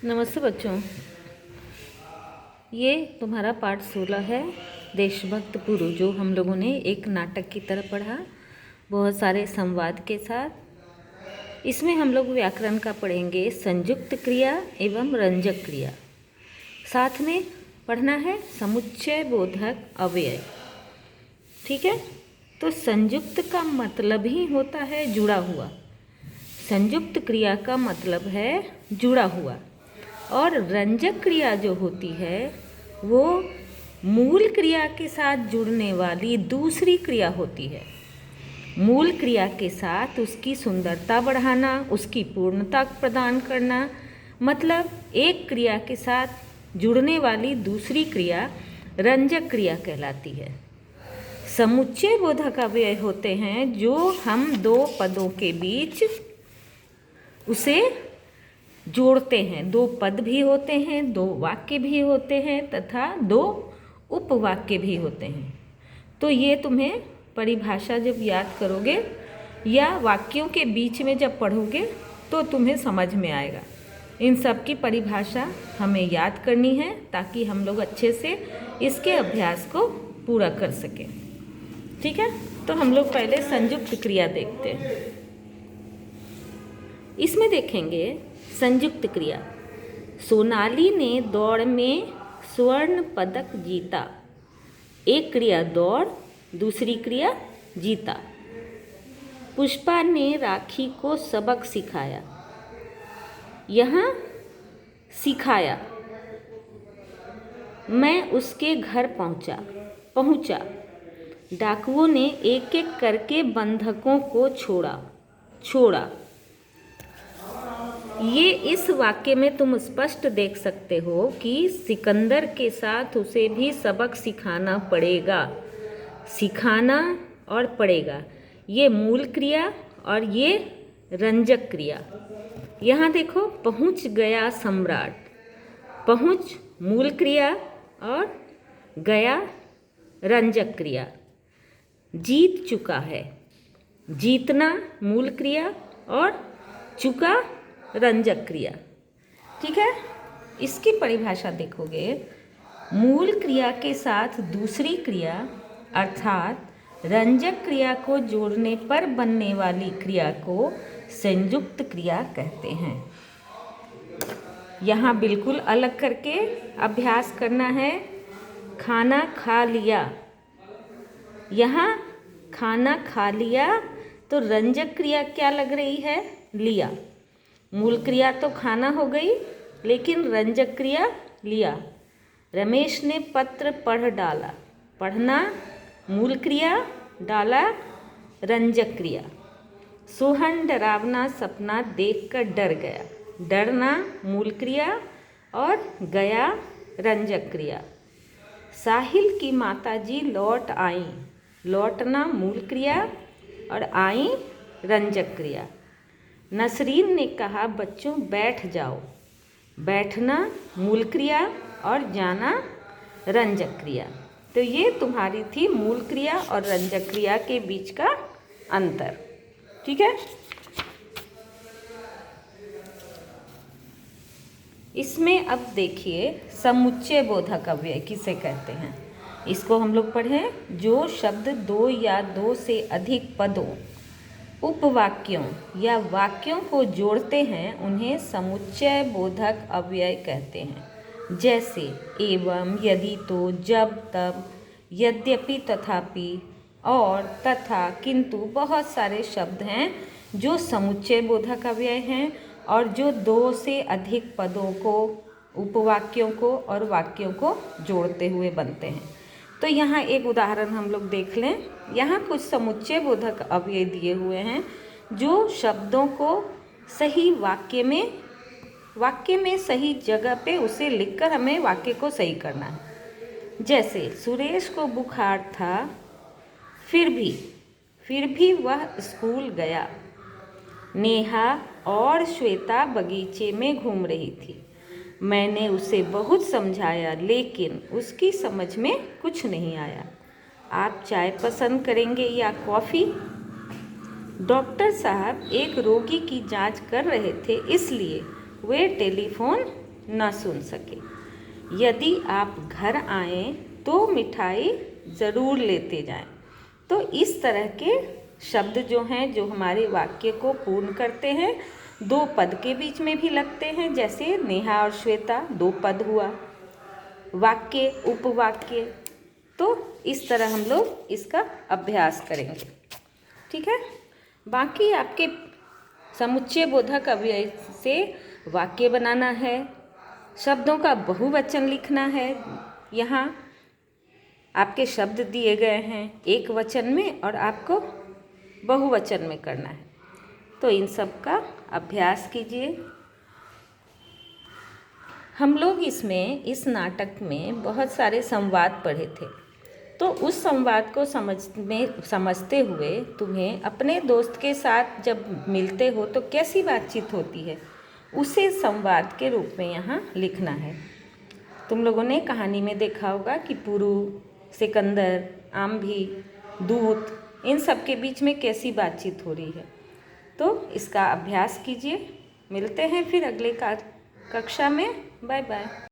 नमस्ते बच्चों, ये तुम्हारा पाठ 16 है देशभक्त पुरु, जो हम लोगों ने एक नाटक की तरह पढ़ा, बहुत सारे संवाद के साथ। इसमें हम लोग व्याकरण का पढ़ेंगे, संयुक्त क्रिया एवं रंजक क्रिया। साथ में पढ़ना है समुच्चय बोधक अव्यय। ठीक है, तो संयुक्त का मतलब ही होता है जुड़ा हुआ। संयुक्त क्रिया का मतलब है जुड़ा हुआ, और रंजक क्रिया जो होती है वो मूल क्रिया के साथ जुड़ने वाली दूसरी क्रिया होती है। मूल क्रिया के साथ उसकी सुंदरता बढ़ाना, उसकी पूर्णता प्रदान करना, मतलब एक क्रिया के साथ जुड़ने वाली दूसरी क्रिया रंजक क्रिया कहलाती है। समुच्चय बोधक अव्यय होते हैं जो हम दो पदों के बीच उसे जोड़ते हैं। दो पद भी होते हैं, दो वाक्य भी होते हैं तथा दो उपवाक्य भी होते हैं। तो ये तुम्हें परिभाषा जब याद करोगे या वाक्यों के बीच में जब पढ़ोगे तो तुम्हें समझ में आएगा। इन सब की परिभाषा हमें याद करनी है ताकि हम लोग अच्छे से इसके अभ्यास को पूरा कर सकें। ठीक है, तो हम लोग पहले संयुक्त क्रिया देखते हैं। इसमें देखेंगे संयुक्त क्रिया। सोनाली ने दौड़ में स्वर्ण पदक जीता। एक क्रिया दौड़, दूसरी क्रिया जीता। पुष्पा ने राखी को सबक सिखाया। यहाँ सिखाया। मैं उसके घर पहुँचा। डाकुओं ने एक एक करके बंधकों को छोड़ा। ये इस वाक्य में तुम स्पष्ट देख सकते हो कि सिकंदर के साथ उसे भी सबक सिखाना पड़ेगा। सिखाना और पड़ेगा, ये मूल क्रिया और ये रंजक क्रिया। यहाँ देखो, पहुँच गया सम्राट। पहुँच मूल क्रिया और गया रंजक क्रिया। जीत चुका है। जीतना मूल क्रिया और चुका रंजक क्रिया। ठीक है, इसकी परिभाषा देखोगे, मूल क्रिया के साथ दूसरी क्रिया अर्थात रंजक क्रिया को जोड़ने पर बनने वाली क्रिया को संयुक्त क्रिया कहते हैं। यहाँ बिल्कुल अलग करके अभ्यास करना है। खाना खा लिया। यहाँ खाना खा लिया तो रंजक क्रिया क्या लग रही है? लिया। मूल क्रिया तो खाना हो गई, लेकिन रंजक क्रिया लिया। रमेश ने पत्र पढ़ डाला। पढ़ना मूल क्रिया, डाला रंजक क्रिया। सोहन डरावना सपना देखकर डर गया। डरना मूल क्रिया और गया रंजक क्रिया। साहिल की माताजी लौट आई। लौटना मूल क्रिया और आई रंजक क्रिया। नसरीन ने कहा, बच्चों बैठ जाओ। बैठना मूल क्रिया और जाना रंजक क्रिया। तो ये तुम्हारी थी मूल क्रिया और रंजक क्रिया के बीच का अंतर। ठीक है, इसमें अब देखिए समुच्चय बोधक अव्यय किसे कहते हैं। इसको हम लोग पढ़ें, जो शब्द दो या दो से अधिक पदों, उपवाक्यों या वाक्यों को जोड़ते हैं उन्हें समुच्चय बोधक अव्यय कहते हैं। जैसे एवं, यदि तो, जब तब, यद्यपि तथापि, और, तथा, किंतु। बहुत सारे शब्द हैं जो समुच्चय बोधक अव्यय हैं और जो दो से अधिक पदों को, उपवाक्यों को और वाक्यों को जोड़ते हुए बनते हैं। तो यहाँ एक उदाहरण हम लोग देख लें। यहाँ कुछ समुच्चय बोधक अव्यय दिए हुए हैं जो शब्दों को सही वाक्य में सही जगह पे उसे लिखकर हमें वाक्य को सही करना है। जैसे सुरेश को बुखार था, फिर भी वह स्कूल गया। नेहा और श्वेता बगीचे में घूम रही थी। मैंने उसे बहुत समझाया लेकिन उसकी समझ में कुछ नहीं आया। आप चाय पसंद करेंगे या कॉफ़ी? डॉक्टर साहब एक रोगी की जांच कर रहे थे, इसलिए वे टेलीफोन ना सुन सके। यदि आप घर आएँ तो मिठाई ज़रूर लेते जाएं। तो इस तरह के शब्द जो हैं, जो हमारे वाक्य को पूर्ण करते हैं, दो पद के बीच में भी लगते हैं, जैसे नेहा और श्वेता, दो पद हुआ, वाक्य, उपवाक्य। तो इस तरह हम लोग इसका अभ्यास करेंगे, ठीक है। बाकी आपके समुच्चय बोधक अव्यय से वाक्य बनाना है, शब्दों का बहुवचन लिखना है। यहाँ आपके शब्द दिए गए हैं एक वचन में और आपको बहुवचन में करना है, तो इन सब का अभ्यास कीजिए। हम लोग इस नाटक में बहुत सारे संवाद पढ़े थे, तो उस संवाद को समझते हुए तुम्हें अपने दोस्त के साथ जब मिलते हो तो कैसी बातचीत होती है, उसे संवाद के रूप में यहाँ लिखना है। तुम लोगों ने कहानी में देखा होगा कि पुरु, सिकंदर, आम्भी, दूत, इन सब के बीच में कैसी बातचीत हो रही है। तो इसका अभ्यास कीजिए। मिलते हैं फिर अगले कक्षा में। Bye bye.